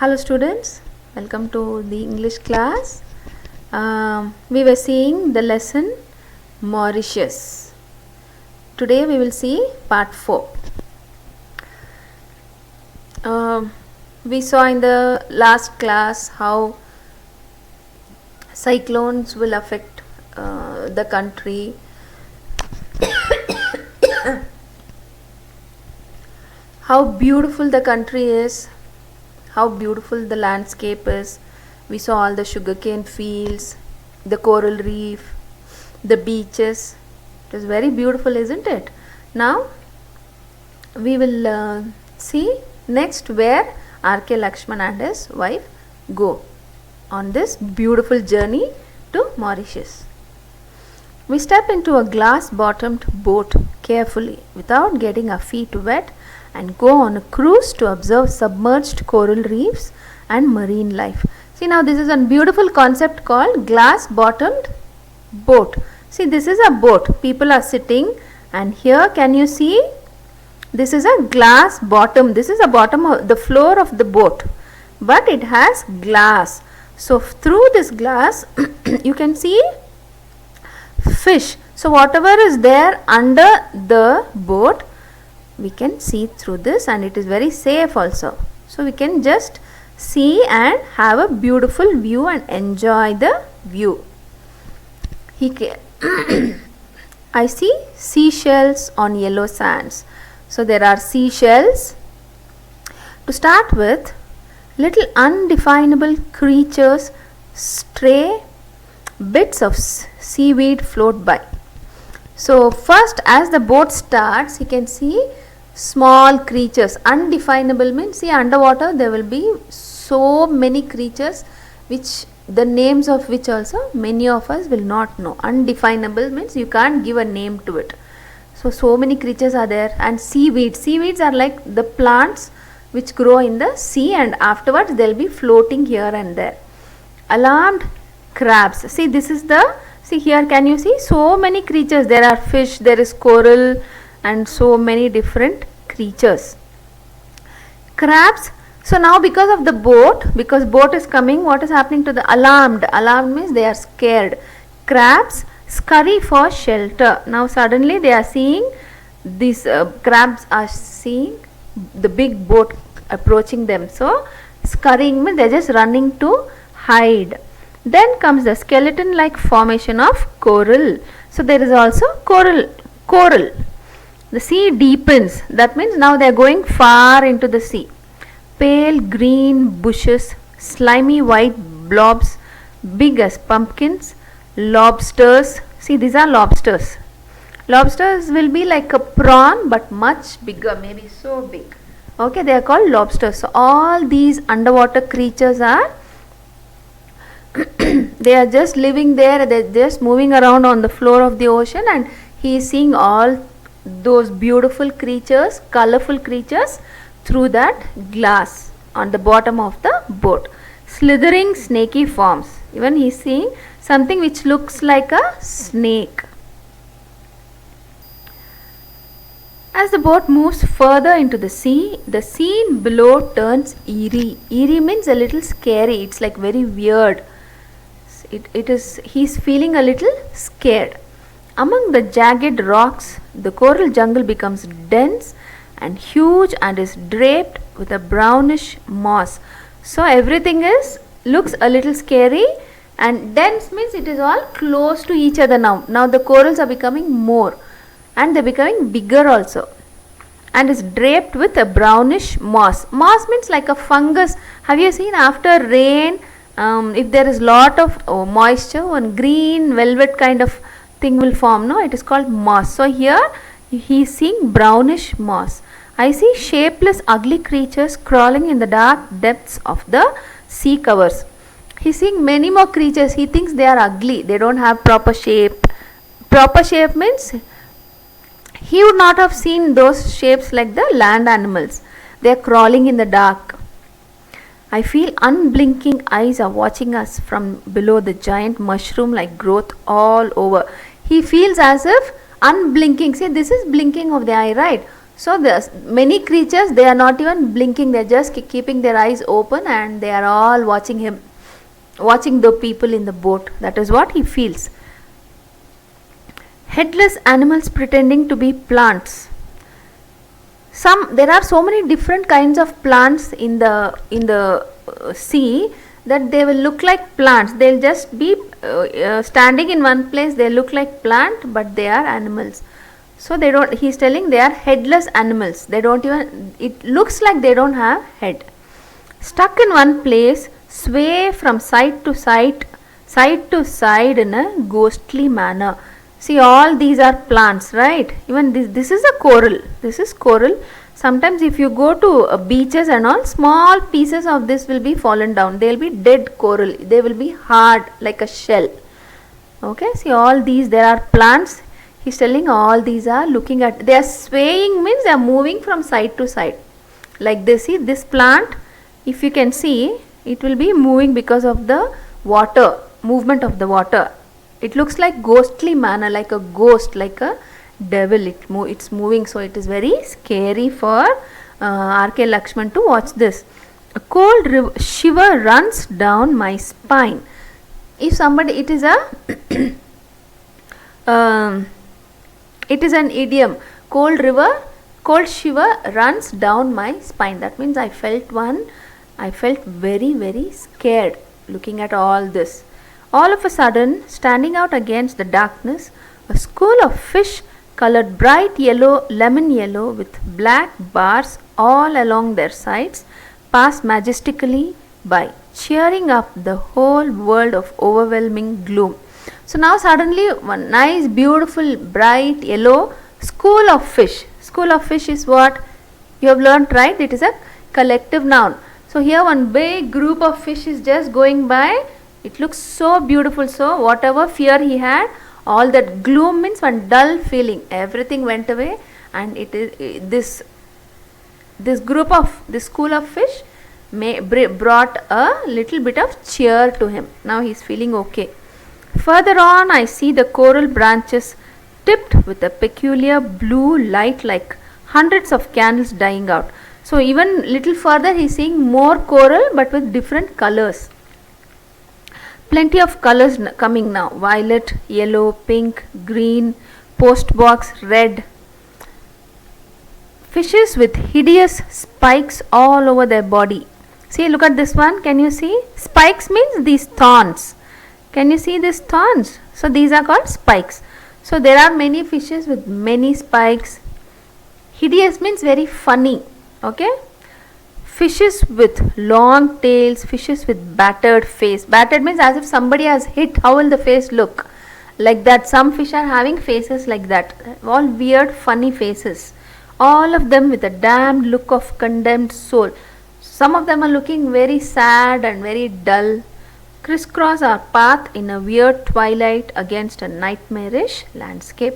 Hello students, welcome to the English class. We were seeing the lesson Mauritius. Today we will see part 4. We saw in the last class how cyclones will affect the country. How beautiful the country is, how beautiful the landscape is. We saw all the sugarcane fields, the coral reef, the beaches. It is very beautiful, isn't it? Now we will see next where R.K. Lakshman and his wife go on this beautiful journey to Mauritius. We step into a glass-bottomed boat carefully without getting our feet wet and go on a cruise to observe submerged coral reefs and marine life. See, now this is a beautiful concept called glass-bottomed boat. See, this is a boat. People are sitting, and here can you see this is a glass bottom. This is the bottom of the floor of the boat, but it has glass. So through this glass you can see fish. So whatever is there under the boat, we can see through this, and it is very safe also. So we can just see and have a beautiful view and enjoy the view. I see seashells on yellow sands. So there are seashells. To start with, little undefinable creatures, stray bits of seaweed float by. So first, as the boat starts, you can see small creatures. Undefinable means, see, underwater there will be so many creatures which the names of which also many of us will not know. Undefinable means you can't give a name to it. So many creatures are there. And seaweeds are like the plants which grow in the sea, and afterwards they will be floating here and there. Alarmed crabs. See, this is the, see here, can you see so many creatures? There are fish, there is coral, and so many different creatures. Crabs. So now because of the boat, because boat is coming, what is happening to the alarmed? Alarmed means they are scared. Crabs scurry for shelter. Now suddenly they are seeing these crabs are seeing the big boat approaching them. So scurrying means they are just running to hide. Then comes the skeleton like formation of coral. So there is also coral. The sea deepens. That means now they are going far into the sea. Pale green bushes, slimy white blobs, big as pumpkins, lobsters. See, these are lobsters. Lobsters will be like a prawn but much bigger, maybe so big. Okay, they are called lobsters. So all these underwater creatures are they are just living there, they are just moving around on the floor of the ocean, and he is seeing all those beautiful creatures, colorful creatures through that glass on the bottom of the boat. Slithering snaky forms. Even he is seeing something which looks like a snake. As the boat moves further into the sea, the scene below turns eerie. Eerie means a little scary. It's like very weird. He's feeling a little scared. Among the jagged rocks, the coral jungle becomes dense and huge and is draped with a brownish moss. So everything looks a little scary, and dense means it is all close to each other now. Now the corals are becoming more, and they're becoming bigger also, and is draped with a brownish moss. Moss means like a fungus. Have you seen after rain, if there is lot of moisture, one green velvet kind of thing will form, no? It is called moss. So here he is seeing brownish moss. I see shapeless ugly creatures crawling in the dark depths of the sea covers. He is seeing many more creatures. He thinks they are ugly, they don't have proper shape. Proper shape means he would not have seen those shapes like the land animals. They are crawling in the dark. I feel unblinking eyes are watching us from below, the giant mushroom like growth all over. He feels as if unblinking. See, this is blinking of the eye, right? So there's many creatures, they are not even blinking, they're just keeping their eyes open and they are all watching him, watching the people in the boat. That is what he feels. Headless animals pretending to be plants. There are so many different kinds of plants in the sea that they will look like plants. They'll just be standing in one place, they look like plant, but they are animals. So they don't, he's telling they are headless animals. They don't even, it looks like they don't have head. Stuck in one place, sway from side to side in a ghostly manner. See, all these are plants, right? Even this is a coral. This is coral. Sometimes if you go to beaches and all, small pieces of this will be fallen down. They will be dead coral. They will be hard like a shell. Okay, see all these, there are plants. He's telling all these are looking at, they are swaying means they are moving from side to side. Like this, see this plant, if you can see, it will be moving because of the water, movement of the water. It looks like ghostly manner, like a ghost, like a devil. It's moving, so it is very scary for R.K. Lakshman to watch this. A cold shiver runs down my spine. If somebody, it is a it is an idiom. Cold shiver runs down my spine. That means I felt very, very scared looking at all this. All of a sudden, standing out against the darkness, a school of fish colored bright yellow, lemon yellow, with black bars all along their sides, passed majestically by, cheering up the whole world of overwhelming gloom. So now suddenly one nice, beautiful, bright yellow school of fish. School of fish is what you have learnt, right? It is a collective noun. So here one big group of fish is just going by. It looks so beautiful. So whatever fear he had, all that gloom means one dull feeling, everything went away, and it is this school of fish brought a little bit of cheer to him. Now he is feeling okay. Further on, I see the coral branches tipped with a peculiar blue light, like hundreds of candles dying out. So even little further he is seeing more coral but with different colors. Plenty of colors coming now. Violet, yellow, pink, green, postbox, red. Fishes with hideous spikes all over their body. See, look at this one. Can you see? Spikes means these thorns. Can you see these thorns? So these are called spikes. So there are many fishes with many spikes. Hideous means very funny. Okay. Fishes with long tails, fishes with battered face. Battered means as if somebody has hit. How will the face look? Like that. Some fish are having faces like that. All weird, funny faces. All of them with a damned look of condemned soul. Some of them are looking very sad and very dull. Crisscross our path in a weird twilight against a nightmarish landscape.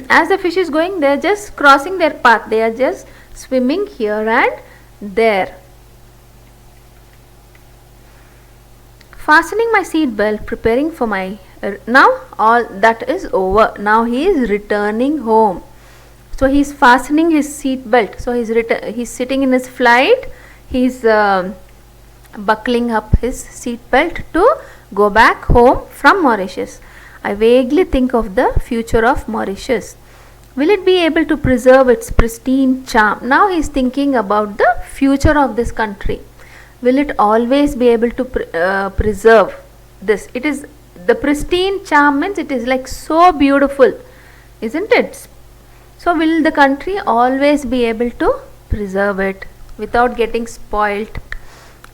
As the fish is going, they are just crossing their path. They are just swimming here and there. Fastening my seat belt, preparing for my now all that is over. Now he is returning home. So he is fastening his seat belt. So he's sitting in his flight. He's buckling up his seat belt to go back home from Mauritius. I vaguely think of the future of Mauritius. Will it be able to preserve its pristine charm? Now he is thinking about the future of this country. Will it always be able to preserve this? It is the pristine charm means it is like so beautiful, isn't it? So will the country always be able to preserve it without getting spoilt?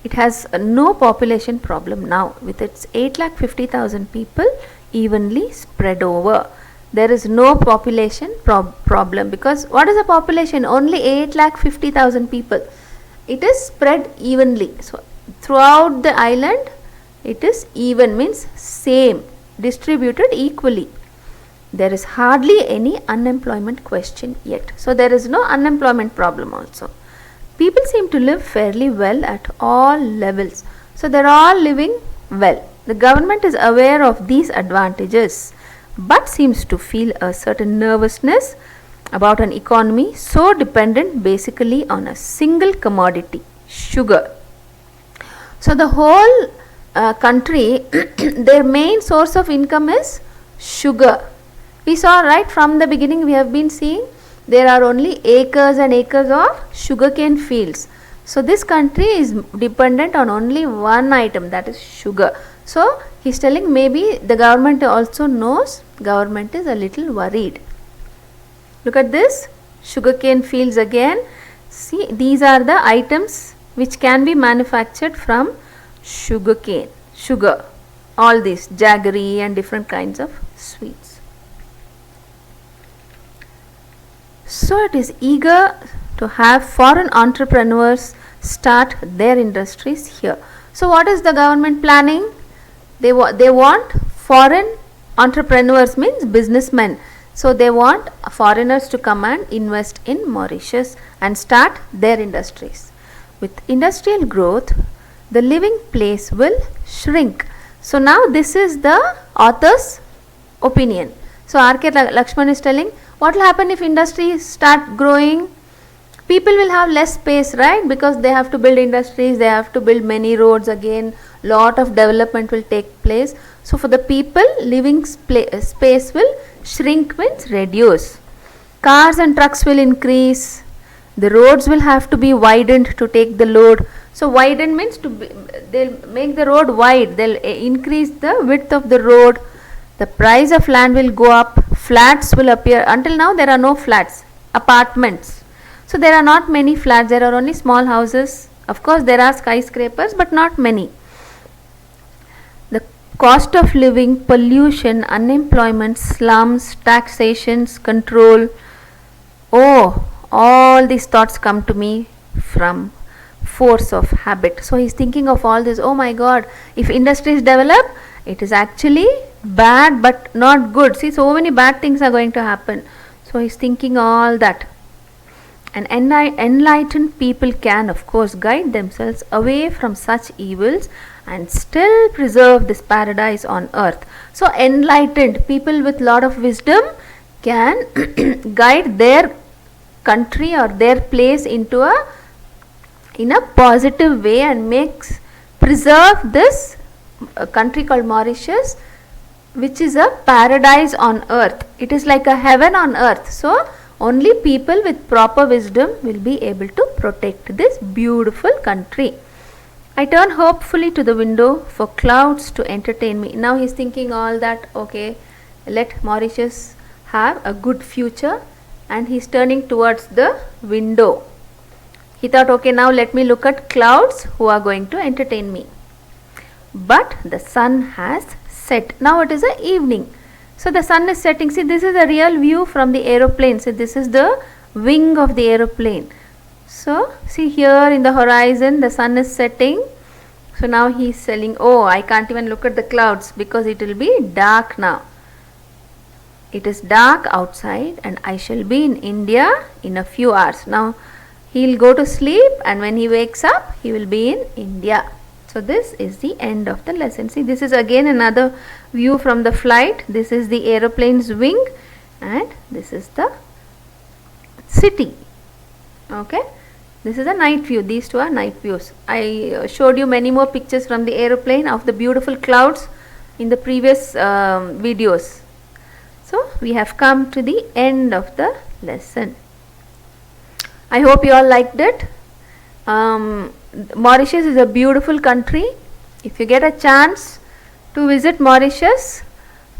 It has no population problem now with its 8,50,000 people evenly spread over. There is no population problem, because what is the population? Only 8,50,000 people. It is spread evenly. So throughout the island it is even, means same, distributed equally. There is hardly any unemployment question yet. So there is no unemployment problem also. People seem to live fairly well at all levels. So they are all living well. The government is aware of these advantages, but seems to feel a certain nervousness about an economy so dependent basically on a single commodity, sugar. So the whole country, their main source of income is sugar. We saw right from the beginning, we have been seeing there are only acres and acres of sugarcane fields. So this country is dependent on only one item, that is sugar. So he is telling maybe the government also knows, government is a little worried. Look at this, sugarcane fields again. See, these are the items which can be manufactured from sugarcane, sugar, all these jaggery and different kinds of sweets. So it is eager to have foreign entrepreneurs start their industries here. So what is the government planning? They want foreign entrepreneurs, means businessmen. So they want foreigners to come and invest in Mauritius and start their industries. With industrial growth, the living place will shrink. So now this is the author's opinion. So R.K. Lakshman is telling, what will happen if industries start growing? People will have less space, right? Because they have to build industries, they have to build many roads again, lot of development will take place. So for the people, living space will shrink, means reduce. Cars and trucks will increase. The roads will have to be widened to take the load. So widen means they'll make the road wide, they'll increase the width of the road. The price of land will go up, flats will appear. Until now there are no flats, apartments. So there are not many flats, there are only small houses. Of course there are skyscrapers, but not many. The cost of living, pollution, unemployment, slums, taxations, control. Oh, all these thoughts come to me from force of habit. So he is thinking of all this. Oh my God, if industries develop, it is actually bad but not good. See, so many bad things are going to happen. So he is thinking all that. And enlightened people can of course guide themselves away from such evils and still preserve this paradise on earth. So enlightened people with lot of wisdom can guide their country or their place into in a positive way and preserve this country called Mauritius, which is a paradise on earth. It is like a heaven on earth. So only people with proper wisdom will be able to protect this beautiful country. I turn hopefully to the window for clouds to entertain me. Now he is thinking all that, okay, let Mauritius have a good future, and he is turning towards the window. He thought, okay, now let me look at clouds who are going to entertain me. But the sun has set. Now it is a evening. So the sun is setting. See, this is a real view from the aeroplane. So this is the wing of the aeroplane. So see here in the horizon, the sun is setting. So now he is telling, oh, I can't even look at the clouds because it will be dark now. It is dark outside and I shall be in India in a few hours. Now he will go to sleep, and when he wakes up, he will be in India. So this is the end of the lesson. See, this is again another view from the flight. This is the aeroplane's wing and this is the city. Okay, this is a night view. These two are night views. I showed you many more pictures from the aeroplane of the beautiful clouds in the previous videos. So we have come to the end of the lesson. I hope you all liked it. Mauritius is a beautiful country. If you get a chance to visit Mauritius,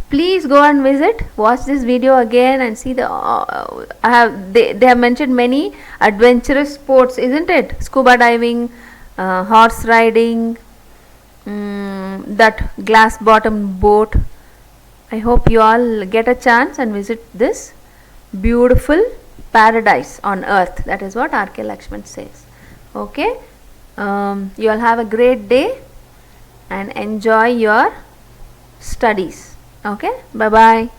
please go and visit. Watch this video again and see the they have mentioned many adventurous sports, isn't it? Scuba diving, horse riding, that glass bottom boat. I hope you all get a chance and visit this beautiful paradise on earth. That is what R.K. Lakshman says. Okay, you all have a great day and enjoy your studies. Okay, bye bye.